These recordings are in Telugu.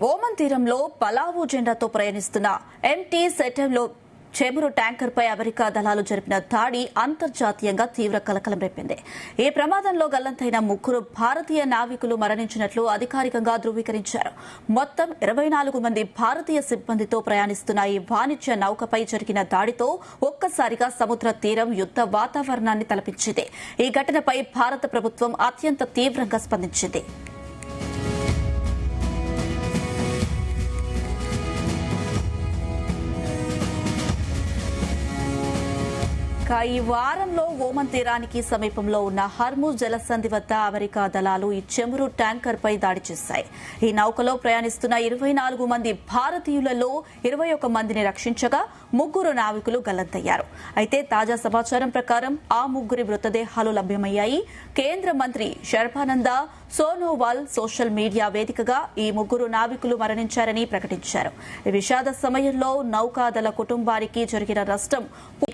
ఓమన్ తీరంలో పలావు జెండాతో ప్రయాణిస్తున్న ఎంటీ సెటెంలో చెమురు ట్యాంకర్ పై అమెరికా దళాలు జరిపిన దాడి అంతర్జాతీయంగా తీవ్ర కలకలం రేపింది. ఈ ప్రమాదంలో గల్లంతైన 3 భారతీయ నావికులు మరణించినట్లు అధికారికంగా ధృవీకరించారు. మొత్తం 24 మంది భారతీయ సిబ్బందితో ప్రయాణిస్తున్న ఈ వాణిజ్య నౌకపై జరిగిన దాడితో ఒక్కసారిగా సముద్ర తీరం యుద్ద వాతావరణాన్ని తలపించింది. ఈ ఘటనపై భారత ప్రభుత్వం అత్యంత తీవ్రంగా స్పందించింది. ఈ వారంలో ఓమన్ తీరానికి సమీపంలో ఉన్న హర్ముజ్ జలసంధి వద్ద అమెరికా దళాలు ఈ చెమురు ట్యాంకర్ పై దాడి చేశాయి. ఈ నౌకలో ప్రయాణిస్తున్న 24 మంది భారతీయులలో 21 మందిని రక్షించగా 3 నావికులు గల్లంతయ్యారు. అయితే తాజా సమాచారం ప్రకారం ఆ 3 మృతదేహాలు లభ్యమయ్యాయి. కేంద్ర మంత్రి శర్బానంద సోనోవాల్ సోషల్ మీడియా వేదికగా ఈ 3 నావికులు మరణించారని ప్రకటించారు. ఈ విషాద సమయంలో నౌకాదళ కుటుంబానికి జరిగిన నష్టం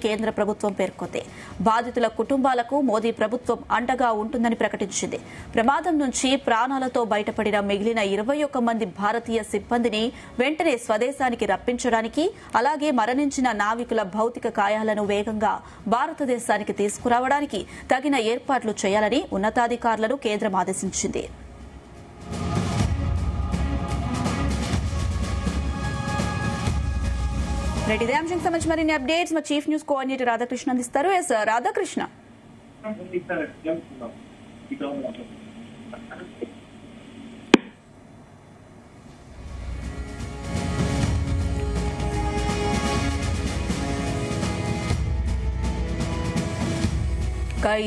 కేంద్ర ప్రభుత్వం పేర్కొంది. బాధితుల కుటుంబాలకు మోదీ ప్రభుత్వం అండగా ఉంటుందని ప్రకటించింది. ప్రమాదం నుంచి ప్రాణాలతో బయటపడిన మిగిలిన 21 మంది భారతీయ సిబ్బందిని వెంటనే స్వదేశానికి రప్పించడానికి, అలాగే మరణించిన నావికుల భౌతిక కాయాలను వేగంగా భారతదేశానికి తీసుకురావడానికి తగిన ఏర్పాట్లు చేయాలని ఉన్నతాధికారులను కేంద్రం ఆదేశించింది. ఇదే అంశానికి సంబంధించి మరిన్ని అప్డేట్స్ మా చీఫ్ న్యూస్ కోఆర్డినేటర్ రాధాకృష్ణ అందిస్తారు. ఎస్ రాధాకృష్ణ.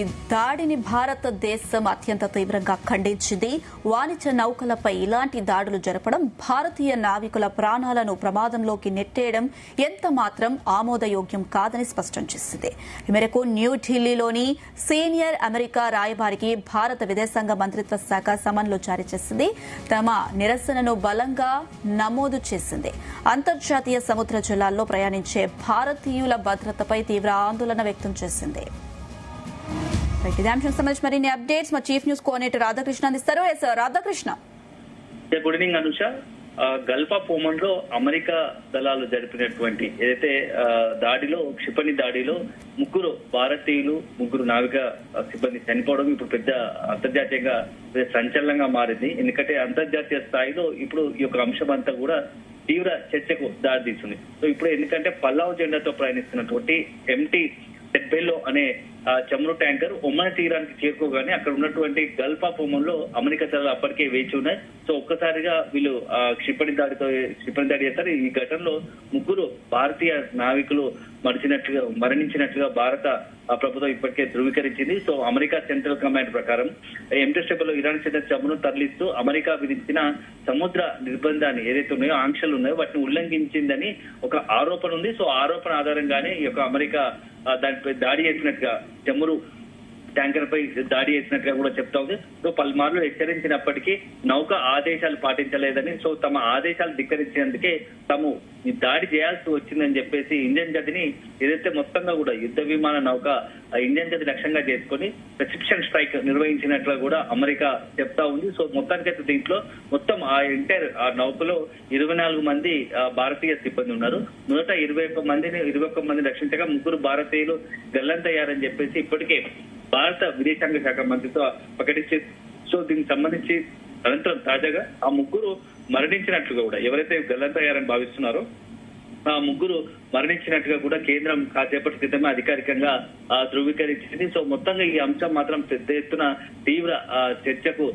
ఈ దాడిని భారతదేశం అత్యంత తీవ్రంగా ఖండించింది. వాణిజ్య నౌకలపై ఇలాంటి దాడులు జరపడం, భారతీయ నావికుల ప్రాణాలను ప్రమాదంలోకి నెట్టేయడం ఎంత మాత్రం ఆమోదయోగ్యం కాదని స్పష్టం చేసింది. ఈ మేరకు న్యూఢిల్లీలోని సీనియర్ అమెరికా రాయబారికి భారత విదేశాంగ మంత్రిత్వ శాఖ సమన్లు జారీ చేసింది. తమ నిరసనను బలంగా నమోదు చేసింది. అంతర్జాతీయ సముద్ర జలాల్లో ప్రయాణించే భారతీయుల భద్రతపై తీవ్ర ఆందోళన వ్యక్తం చేసింది. ఇదే అంశానికి సంబంధించి మరిన్ని అప్డేట్స్ మా చీఫ్ న్యూస్ కోఆర్డినేటర్ రాధాకృష్ణ అందిస్తారు. S Radhakrishna. Good evening Anusha. Gulf of Oman లో అమెరికా దళాలు జరిపినటువంటి ఏదైతే దాడిలో, క్షిపణి దాడిలో 3 భారతీయులు, 3 నావిక సిబ్బంది చనిపోవడం ఇప్పుడు పెద్ద అంతర్జాతీయంగా సంచలనంగా మారింది. ఎందుకంటే అంతర్జాతీయ స్థాయిలో ఇప్పుడు ఈ యొక్క అంశం అంతా కూడా తీవ్ర చర్చకు దారితీస్తుంది. సో ఇప్పుడు ఎందుకంటే పల్లావు జెండాతో ప్రయాణిస్తున్నటువంటి ఎంటీ సెట్బెల్లో అనే చమురు ట్యాంకర్ ఒమన్ తీరానికి చేరుకోగానే అక్కడ ఉన్నటువంటి గల్ఫ్ ఆఫ్ ఓమన్ లో అమెరికా దళాలు అప్పటికే వేచి ఉన్నాయి. సో ఒక్కసారిగా వీళ్ళు క్షిపణి దాడి చేస్తారు. ఈ ఘటనలో 3 భారతీయ నావికులు మరణించినట్లుగా భారత ప్రభుత్వం ఇప్పటికే ధృవీకరించింది. సో అమెరికా సెంట్రల్ కమాండ్ ప్రకారం ఎంటీ సెట్బెల్లో ఇరాన్ చెందిన చమురును తరలిస్తూ అమెరికా విధించిన సముద్ర నిర్బంధాన్ని ఏదైతే ఉన్నాయో, ఆంక్షలు ఉన్నాయో వాటిని ఉల్లంఘించిందని ఒక ఆరోపణ ఉంది. సో ఆరోపణ ఆధారంగానే ఈ యొక్క అమెరికా దానిపై దాడి చేసినట్టుగా, చమురు ట్యాంకర్ పై దాడి చేసినట్టుగా కూడా చెప్తా ఉంది. సో పలుమార్లు హెచ్చరించినప్పటికీ నౌక ఆదేశాలు పాటించలేదని, సో తమ ఆదేశాలు ధిక్కరించినందుకే తాము ఈ దాడి చేయాల్సి వచ్చిందని చెప్పేసి ఇంజన్ గదిని ఏదైతే మొత్తంగా కూడా యుద్ధ విమాన నౌక ఇంజన్ గది లక్ష్యంగా చేసుకుని ప్రిసిప్షన్ స్ట్రైక్ నిర్వహించినట్లుగా కూడా అమెరికా చెప్తా ఉంది. సో మొత్తానికైతే దీంట్లో మొత్తం ఆ నౌకలో 24 మంది భారతీయ సిబ్బంది ఉన్నారు. 121 మందిని రక్షించగా 3 భారతీయులు గల్లంతయ్యారని చెప్పేసి ఇప్పటికే భారత విదేశాంగ శాఖ మంత్రితో ప్రకటించింది. సో దీనికి సంబంధించి అనంతరం తాజాగా ఆ 3 మరణించినట్లుగా కూడా, ఎవరైతే గల్లంతయ్యారని భావిస్తున్నారో ఆ 3 మరణించినట్టుగా కూడా కేంద్రం కాసేపటి క్రితమే అధికారికంగా ధృవీకరించింది. సో మొత్తంగా ఈ అంశం మాత్రం పెద్ద ఎత్తున తీవ్ర చర్చకు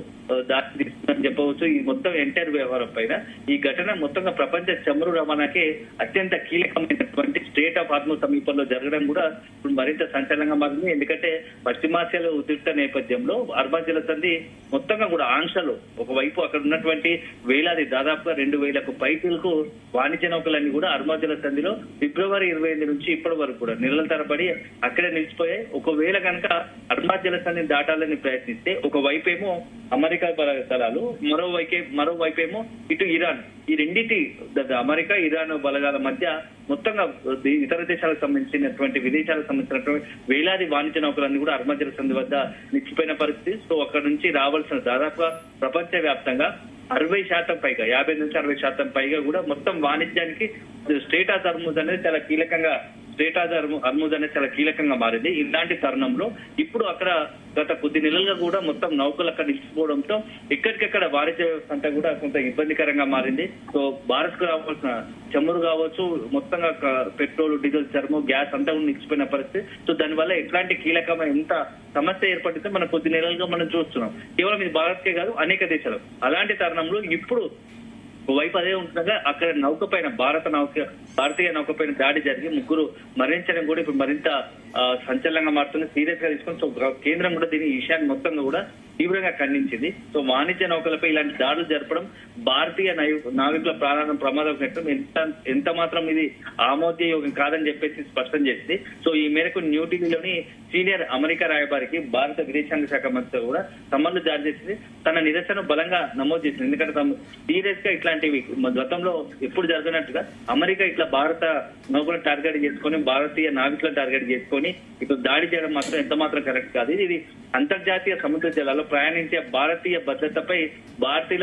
దారితీస్తుందని చెప్పవచ్చు. ఈ మొత్తం ఎంటైర్ వ్యవహారం పైన ఈ ఘటన మొత్తంగా ప్రపంచ చమురు రవాణాకి అత్యంత కీలకమైనటువంటి స్ట్రేట్ ఆఫ్ హార్మజ్ సమీపంలో జరగడం కూడా ఇప్పుడు మరింత సంచలనంగా మారింది. ఎందుకంటే పశ్చిమాసియాలో ఉద్రిక్త నేపథ్యంలో హార్మజ్ జలసంధి మొత్తంగా కూడా ఆంక్షలు, ఒకవైపు అక్కడ ఉన్నటువంటి వేలాది దాదాపుగా 2000కు పైపులకు వాణిజ్య నౌకలన్నీ కూడా హార్మజ్ జలసంధిలో ఫిబ్రవరి 25 నుంచి ఇప్పటి వరకు కూడా నెలల తరబడి అక్కడే నిలిచిపోయాయి. ఒకవేళ కనుక హార్మజ్ జలసంధిని దాటాలని ప్రయత్నిస్తే ఒకవైపేమో అమెరికా దళాలు, మరోవైపేమో ఇటు ఇరాన్, ఈ రెండింటి అమెరికా ఇరాన్ బలగాల మధ్య మొత్తంగా ఇతర దేశాలకు సంబంధించినటువంటి విదేశాలకు సంబంధించినటువంటి వేలాది వాణిజ్య నౌకలన్నీ కూడా హార్మజ్ జలసంధి వద్ద నిలిచిపోయిన పరిస్థితి. సో అక్కడ నుంచి రావాల్సిన దాదాపుగా ప్రపంచ వ్యాప్తంగా 60% పైగా 50 నుంచి 60% పైగా కూడా మొత్తం వాణిజ్యానికి స్ట్రెయిట్ ఆఫ్ హార్మూజ్ అనేది చాలా కీలకంగా హార్మూజ్ అనేది చాలా కీలకంగా మారింది. ఇలాంటి తరుణంలో ఇప్పుడు అక్కడ గత కొద్ది నెలలుగా కూడా మొత్తం నౌకలు అక్కడ నిలిచిపోవడంతో ఎక్కడికెక్కడ వాణిజ్య వ్యవస్థ అంతా కూడా కొంత ఇబ్బందికరంగా మారింది. సో భారత్ కు రావాల్సిన చమురు కావచ్చు, మొత్తంగా పెట్రోల్, డీజిల్, చర్మం, గ్యాస్ అంతా కూడా నిలిచిపోయిన పరిస్థితి. సో దానివల్ల ఎట్లాంటి కీలకమైన ఎంత సమస్య ఏర్పడితే మనం కొద్ది నెలలుగా మనం చూస్తున్నాం. కేవలం ఇది భారత్కే కాదు, అనేక దేశాలు. అలాంటి తరుణంలో ఇప్పుడు వైపు అదే ఉంటుండగా అక్కడ భారతీయ నౌక పైన దాడి జరిగి ముగ్గురు మరణించడం కూడా ఇప్పుడు మరింత సంచలనంగా మారుతుంది, సీరియస్ గా తీసుకొని. సో కేంద్రం కూడా దీని విషయాన్ని మొత్తంగా కూడా తీవ్రంగా ఖండించింది. సో వాణిజ్య నౌకలపై ఇలాంటి దాడులు జరపడం భారతీయ నావికుల ప్రాణాలను ప్రమాదం పెట్టడం ఎంత మాత్రం ఇది ఆమోదయోగ్యం కాదని చెప్పేసి స్పష్టం చేసింది. సో ఈ మేరకు న్యూఢిల్లీలోని సీనియర్ అమెరికా రాయబారికి భారత విదేశాంగ శాఖ మంత్రి కూడా సమన్లు జారీ చేసింది. తన నిరసన బలంగా నమోదు చేసింది. ఎందుకంటే తమ సీరియస్ గా ఇట్లాంటివి గతంలో ఎప్పుడు జరుగుతున్నట్టుగా అమెరికా ఇట్లా భారత నౌకలను టార్గెట్ చేసుకొని, భారతీయ నావికులను టార్గెట్ చేసుకొని ఇటు దాడి చేయడం మాత్రం ఎంత మాత్రం కరెక్ట్ కాదు. ఇది అంతర్జాతీయ సముద్ర జలాల్లో ప్రయాణించే భారతీయుల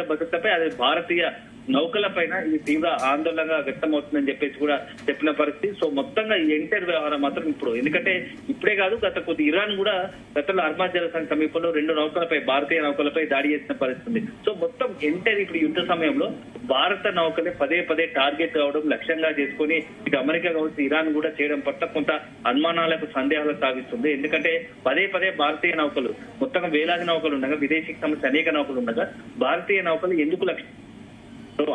భద్రతపై అదే భారతీయ నౌకల పైన ఇది తీవ్ర ఆందోళనగా వ్యక్తమవుతుందని చెప్పేసి కూడా చెప్పిన పరిస్థితి. సో మొత్తంగా ఈ ఎంటైర్ వ్యవహారం మాత్రం ఇప్పుడు, ఎందుకంటే ఇప్పుడే కాదు గత కొద్ది ఇరాన్ కూడా గతంలో హర్మజ్ జలసంధి సమీపంలో 2 భారతీయ నౌకలపై దాడి చేసిన పరిస్థితి. సో మొత్తం ఎంటైర్ ఇప్పుడు యుద్ధ సమయంలో భారత నౌకలే పదే టార్గెట్ కావడం లక్ష్యంగా చేసుకుని ఇటు అమెరికా కావచ్చు, ఇరాన్ కూడా చేయడం పట్ల కొంత అనుమానాలకు, సందేహాలకు తావిస్తుంది. ఎందుకంటే పదే భారతీయ నౌకలు మొత్తంగా వేలాది నౌకలు ఉండగా, విదేశీకి సంబంధించి అనేక నౌకలు ఉండగా భారతీయ నౌకలు ఎందుకు లక్ష్యం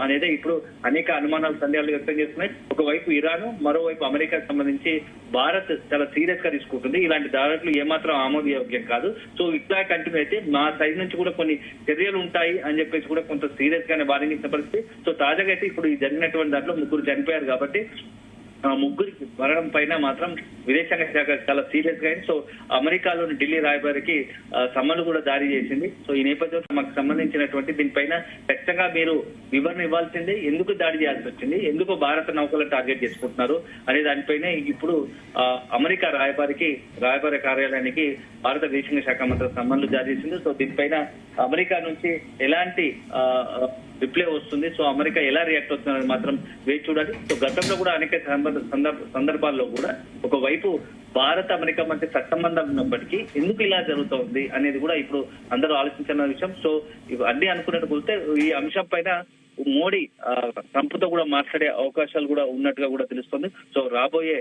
అనేది ఇప్పుడు అనేక అనుమానాలు, సందేహాలు వ్యక్తం చేస్తున్నాయి. ఒకవైపు ఇరాన్, మరోవైపు అమెరికాకు సంబంధించి భారత్ చాలా సీరియస్ గా తీసుకుంటుంది. ఇలాంటి దాడులు ఏమాత్రం ఆమోదయోగ్యం కాదు. సో ఇట్లా కంటిన్యూ అయితే మా సైడ్ నుంచి కూడా కొన్ని చర్యలు ఉంటాయి అని చెప్పేసి కూడా కొంత సీరియస్ గానే వార్నింగ్ పరిస్థితి. సో తాజాగా అయితే ఇప్పుడు ఈ జరిగినటువంటి దాంట్లో 3 చనిపోయారు కాబట్టి ముగ్గురికి మరణం పైన మాత్రం విదేశాంగ శాఖ చాలా సీరియస్ గా అయింది. సో అమెరికాలోని ఢిల్లీ రాయబారికి సమ్మన్లు కూడా జారీ చేసింది. సో ఈ నేపథ్యంలో మాకు సంబంధించినటువంటి దీనిపైన ఖచ్చితంగా మీరు వివరణ ఇవ్వాల్సిందే, ఎందుకు దాడి చేయాల్సి వచ్చింది, ఎందుకు భారత నౌకలను టార్గెట్ చేసుకుంటున్నారు అనే దానిపైన ఇప్పుడు అమెరికా రాయబారి కార్యాలయానికి భారత విదేశాంగ శాఖ మంత్రి సమ్మన్లు జారీ చేసింది. సో దీనిపైన అమెరికా నుంచి ఎలాంటి రిప్లై వస్తుంది, సో అమెరికా ఎలా రియాక్ట్ అవుతుంది అనేది మాత్రం వేచి చూడాలి. సో గతంలో కూడా అనేక సందర్భాల్లో కూడా ఒకవైపు భారత్ అమెరికా మధ్య సత్సంబంధాలు ఉన్నప్పటికీ ఎందుకు ఇలా జరుగుతోంది అనేది కూడా ఇప్పుడు అందరూ ఆలోచించిన విషయం. సో అన్ని అనుకున్నట్టు కూడితే ఈ అంశం పైన మోడీ ట్రంప్ తో కూడా మాట్లాడే అవకాశాలు కూడా ఉన్నట్టుగా కూడా తెలుస్తుంది. సో రాబోయే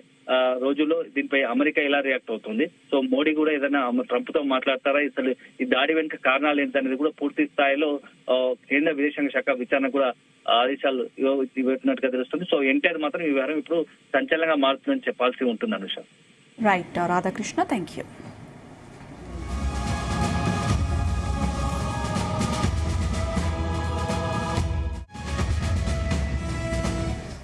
రోజుల్లో దీనిపై అమెరికా ఎలా రియాక్ట్ అవుతుంది, సో మోడీ కూడా ఏదైనా ట్రంప్ తో మాట్లాడతారా, అసలు ఈ దాడి వెనుక కారణాలు ఏంటనేది కూడా పూర్తి స్థాయిలో కేంద్ర విదేశాంగ శాఖ విచారణ కూడా ఆదేశాలు ఇవ్వబెట్టినట్టుగా తెలుస్తుంది. సో ఎంటైర్ మాత్రం ఈ వ్యవహారం ఇప్పుడు సంచలనంగా మారుతుందని చెప్పాల్సి ఉంటుంది Anusha. Right Radhakrishna, thank you.